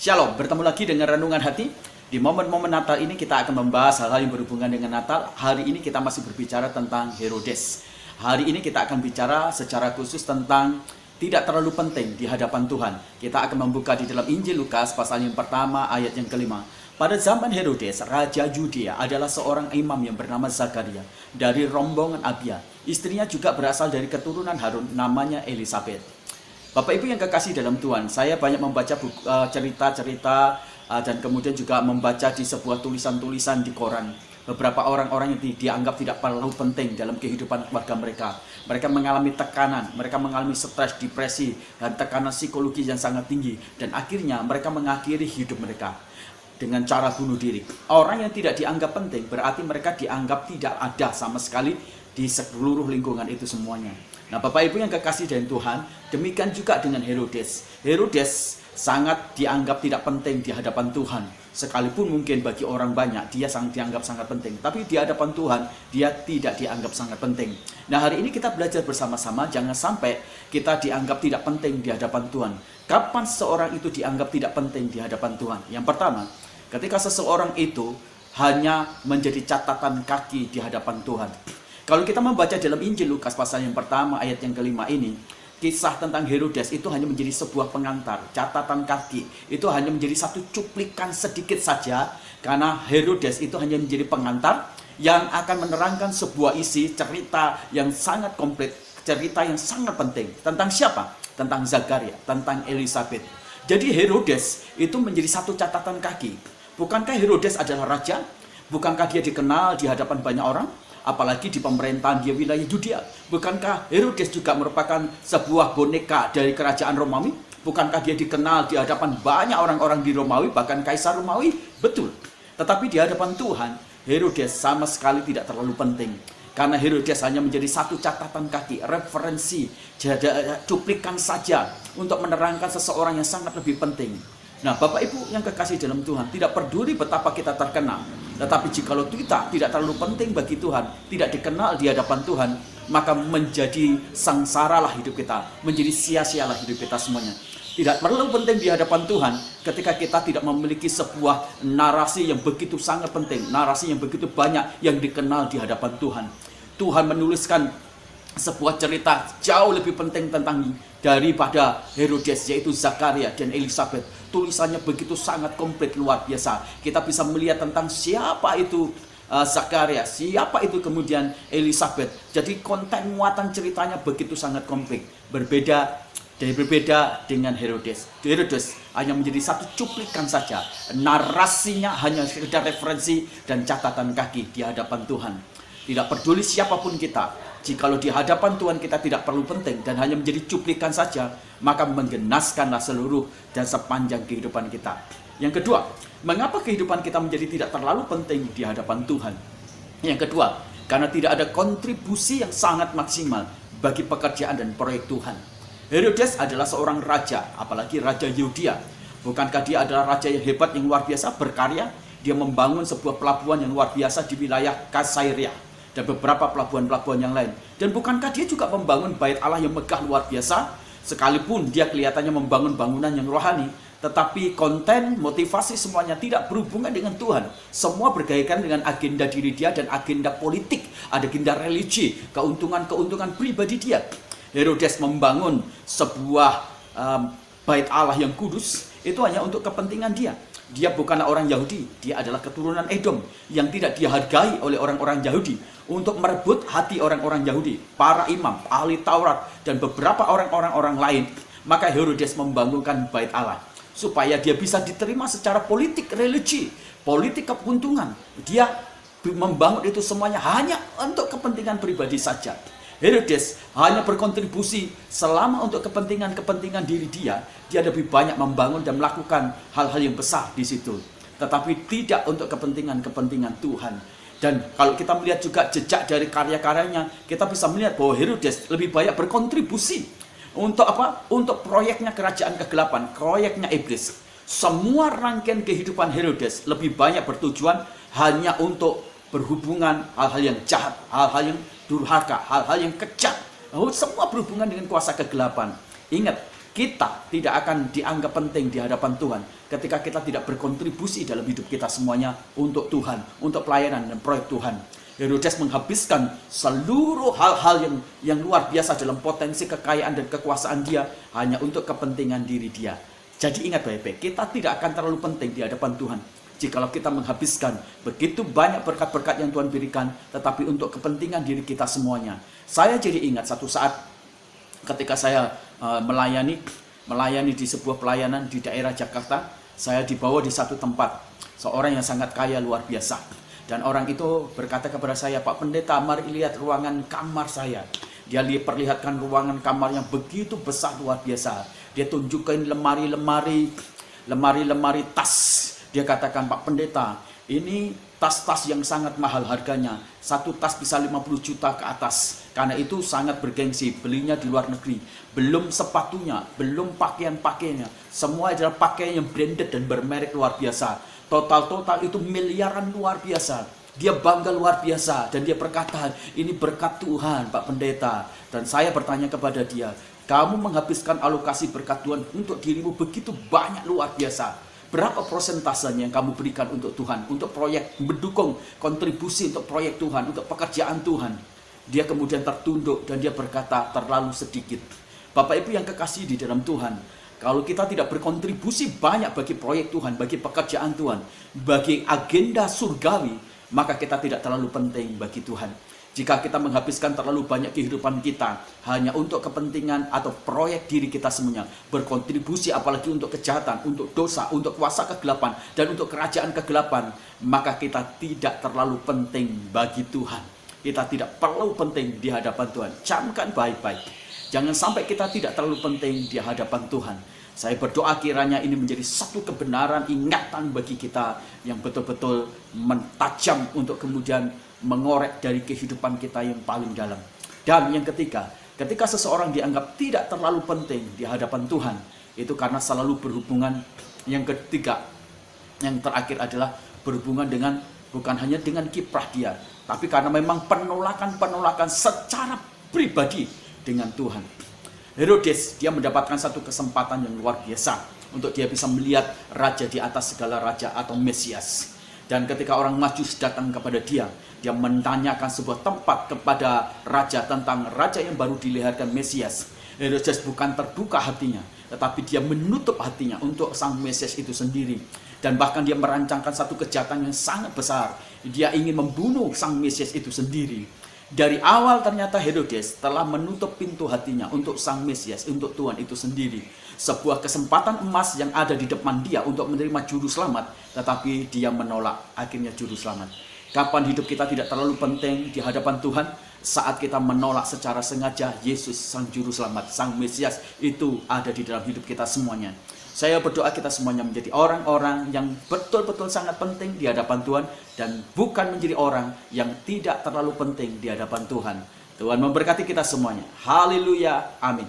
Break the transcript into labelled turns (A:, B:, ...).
A: Shalom, bertemu lagi dengan Renungan Hati. Di momen-momen Natal ini kita akan membahas hal-hal yang berhubungan dengan Natal. Hari ini kita masih berbicara tentang Herodes. Hari ini kita akan bicara secara khusus tentang tidak terlalu penting di hadapan Tuhan. Kita akan membuka di dalam Injil Lukas pasal yang pertama ayat yang kelima. Pada zaman Herodes, Raja Yudea adalah seorang imam yang bernama Zakaria dari rombongan Abia. Istrinya juga berasal dari keturunan Harun, namanya Elisabeth. Bapak Ibu yang kekasih dalam Tuhan, saya banyak membaca cerita-cerita dan kemudian juga membaca di sebuah tulisan-tulisan di koran. Beberapa orang-orang yang dianggap tidak terlalu penting dalam kehidupan keluarga mereka. Mereka mengalami tekanan, mereka mengalami stres, depresi, dan tekanan psikologi yang sangat tinggi. Dan akhirnya mereka mengakhiri hidup mereka dengan cara bunuh diri. Orang yang tidak dianggap penting berarti mereka dianggap tidak ada sama sekali di seluruh lingkungan itu semuanya. Nah, Bapak Ibu yang kekasih dari Tuhan, demikian juga dengan Herodes. Herodes sangat dianggap tidak penting di hadapan Tuhan. Sekalipun mungkin bagi orang banyak dia dianggap sangat penting, tapi di hadapan Tuhan dia tidak dianggap sangat penting. Nah, hari ini kita belajar bersama-sama jangan sampai kita dianggap tidak penting di hadapan Tuhan. Kapan seseorang itu dianggap tidak penting di hadapan Tuhan? Yang pertama, ketika seseorang itu hanya menjadi catatan kaki di hadapan Tuhan. Kalau kita membaca dalam Injil Lukas pasal yang pertama ayat yang kelima ini, kisah tentang Herodes itu hanya menjadi sebuah pengantar, catatan kaki. Itu hanya menjadi satu cuplikan sedikit saja, karena Herodes itu hanya menjadi pengantar yang akan menerangkan sebuah isi cerita yang sangat komplit, cerita yang sangat penting. Tentang siapa? Tentang Zakaria, tentang Elisabeth. Jadi Herodes itu menjadi satu catatan kaki. Bukankah Herodes adalah raja? Bukankah dia dikenal di hadapan banyak orang? Apalagi di pemerintahan di wilayah Yudea. Bukankah Herodes juga merupakan sebuah boneka dari kerajaan Romawi? Bukankah dia dikenal di hadapan banyak orang-orang di Romawi, bahkan Kaisar Romawi? Betul. Tetapi di hadapan Tuhan, Herodes sama sekali tidak terlalu penting. Karena Herodes hanya menjadi satu catatan kaki, referensi, cuplikan saja untuk menerangkan seseorang yang sangat lebih penting. Nah, Bapak Ibu yang kekasih dalam Tuhan, tidak peduli betapa kita terkenal, tetapi jikalau kita tidak terlalu penting bagi Tuhan, tidak dikenal di hadapan Tuhan, maka menjadi sengsaralah hidup kita, menjadi sia-sialah hidup kita semuanya. Tidak perlu penting di hadapan Tuhan ketika kita tidak memiliki sebuah narasi yang begitu sangat penting, narasi yang begitu banyak yang dikenal di hadapan Tuhan. Tuhan menuliskan sebuah cerita jauh lebih penting daripada Herodes, yaitu Zakaria dan Elisabeth. Tulisannya begitu sangat komplit, luar biasa. Kita bisa melihat tentang siapa itu Zakaria, siapa itu kemudian Elisabeth. Jadi konten muatan ceritanya begitu sangat komplit. Berbeda dengan Herodes. Herodes hanya menjadi satu cuplikan saja. Narasinya hanya sekedar referensi dan catatan kaki di hadapan Tuhan. Tidak peduli siapapun kita, jikalau di hadapan Tuhan kita tidak perlu penting dan hanya menjadi cuplikan saja, maka menggenaskanlah seluruh dan sepanjang kehidupan kita. Yang kedua, mengapa kehidupan kita menjadi tidak terlalu penting di hadapan Tuhan? Yang kedua, karena tidak ada kontribusi yang sangat maksimal bagi pekerjaan dan proyek Tuhan. Herodes adalah seorang raja, apalagi Raja Yudea. Bukankah dia adalah raja yang hebat, yang luar biasa, berkarya? Dia membangun sebuah pelabuhan yang luar biasa di wilayah Kaisarea dan beberapa pelabuhan-pelabuhan yang lain. Dan bukankah dia juga membangun bait Allah yang megah luar biasa? Sekalipun dia kelihatannya membangun bangunan yang rohani, tetapi konten, motivasi semuanya tidak berhubungan dengan Tuhan. Semua berkaitan dengan agenda diri dia dan agenda politik, agenda religi, keuntungan-keuntungan pribadi dia. Herodes membangun sebuah bait Allah yang kudus, itu hanya untuk kepentingan dia. Dia bukanlah orang Yahudi, dia adalah keturunan Edom yang tidak dihargai oleh orang-orang Yahudi. Untuk merebut hati orang-orang Yahudi, para imam, ahli Taurat, dan beberapa orang-orang lain, maka Herodes membangunkan bait Allah supaya dia bisa diterima secara politik religi, politik keuntungan. Dia membangun itu semuanya hanya untuk kepentingan pribadi saja. Herodes hanya berkontribusi selama untuk kepentingan diri dia lebih banyak membangun dan melakukan hal-hal yang besar di situ, tetapi tidak untuk kepentingan Tuhan. Dan kalau kita melihat juga jejak dari karya-karyanya, kita bisa melihat bahwa Herodes lebih banyak berkontribusi untuk apa? Untuk proyeknya kerajaan kegelapan, proyeknya iblis. Semua rangkaian kehidupan Herodes lebih banyak bertujuan hanya untuk berhubungan hal-hal yang jahat, hal-hal yang durhaka, hal-hal yang kejam. Semua berhubungan dengan kuasa kegelapan. Ingat, kita tidak akan dianggap penting di hadapan Tuhan ketika kita tidak berkontribusi dalam hidup kita semuanya untuk Tuhan, untuk pelayanan dan proyek Tuhan. Herodes menghabiskan seluruh hal-hal yang luar biasa dalam potensi kekayaan dan kekuasaan dia hanya untuk kepentingan diri dia. Jadi ingat baik-baik, kita tidak akan terlalu penting di hadapan Tuhan jikalau kita menghabiskan begitu banyak berkat-berkat yang Tuhan berikan, tetapi untuk kepentingan diri kita semuanya. Saya jadi ingat satu saat ketika saya melayani di sebuah pelayanan di daerah Jakarta, saya dibawa di satu tempat, seorang yang sangat kaya luar biasa. Dan orang itu berkata kepada saya, "Pak Pendeta, mari lihat ruangan kamar saya." Dia perlihatkan ruangan kamar yang begitu besar luar biasa. Dia tunjukkan lemari-lemari tas. Dia katakan, "Pak Pendeta, ini tas-tas yang sangat mahal harganya. Satu tas bisa 50 juta ke atas. Karena itu sangat bergengsi, belinya di luar negeri. Belum sepatunya, belum pakaian-pakaiannya. Semua adalah pakaian yang branded dan bermerek luar biasa. Total itu miliaran luar biasa." Dia bangga luar biasa dan dia berkata, "Ini berkat Tuhan, Pak Pendeta." Dan saya bertanya kepada dia, "Kamu menghabiskan alokasi berkat Tuhan untuk dirimu begitu banyak luar biasa. Berapa persentasenya yang kamu berikan untuk Tuhan, untuk proyek, mendukung kontribusi untuk proyek Tuhan, untuk pekerjaan Tuhan?" Dia kemudian tertunduk dan dia berkata, "Terlalu sedikit." Bapak Ibu yang kekasih di dalam Tuhan, kalau kita tidak berkontribusi banyak bagi proyek Tuhan, bagi pekerjaan Tuhan, bagi agenda surgawi, maka kita tidak terlalu penting bagi Tuhan. Jika kita menghabiskan terlalu banyak kehidupan kita hanya untuk kepentingan atau proyek diri kita semuanya, berkontribusi apalagi untuk kejahatan, untuk dosa, untuk kuasa kegelapan, dan untuk kerajaan kegelapan, maka kita tidak terlalu penting bagi Tuhan. Kita tidak perlu penting di hadapan Tuhan. Camkan baik-baik. Jangan sampai kita tidak terlalu penting di hadapan Tuhan. Saya berdoa kiranya ini menjadi satu kebenaran, ingatan bagi kita yang betul-betul mentajam untuk kemudian mengorek dari kehidupan kita yang paling dalam. Dan yang ketiga, ketika seseorang dianggap tidak terlalu penting di hadapan Tuhan, itu karena selalu berhubungan. Yang ketiga, yang terakhir adalah berhubungan dengan bukan hanya dengan kiprah dia, tapi karena memang penolakan secara pribadi dengan Tuhan. Herodes, dia mendapatkan satu kesempatan yang luar biasa untuk dia bisa melihat raja di atas segala raja atau Mesias. Dan ketika orang Majus datang kepada dia menanyakan sebuah tempat kepada raja tentang raja yang baru dilahirkan Mesias. Herodes bukan terbuka hatinya, tetapi dia menutup hatinya untuk sang Mesias itu sendiri. Dan bahkan dia merancangkan satu kejahatan yang sangat besar. Dia ingin membunuh sang Mesias itu sendiri. Dari awal ternyata Herodes telah menutup pintu hatinya untuk sang Mesias, untuk Tuhan itu sendiri. Sebuah kesempatan emas yang ada di depan dia untuk menerima juru selamat, tetapi dia menolak akhirnya juru selamat. Kapan hidup kita tidak terlalu penting di hadapan Tuhan? Saat kita menolak secara sengaja Yesus sang juru selamat, sang Mesias itu ada di dalam hidup kita semuanya. Saya berdoa kita semuanya menjadi orang-orang yang betul-betul sangat penting di hadapan Tuhan dan bukan menjadi orang yang tidak terlalu penting di hadapan Tuhan. Tuhan memberkati kita semuanya. Haleluya. Amin.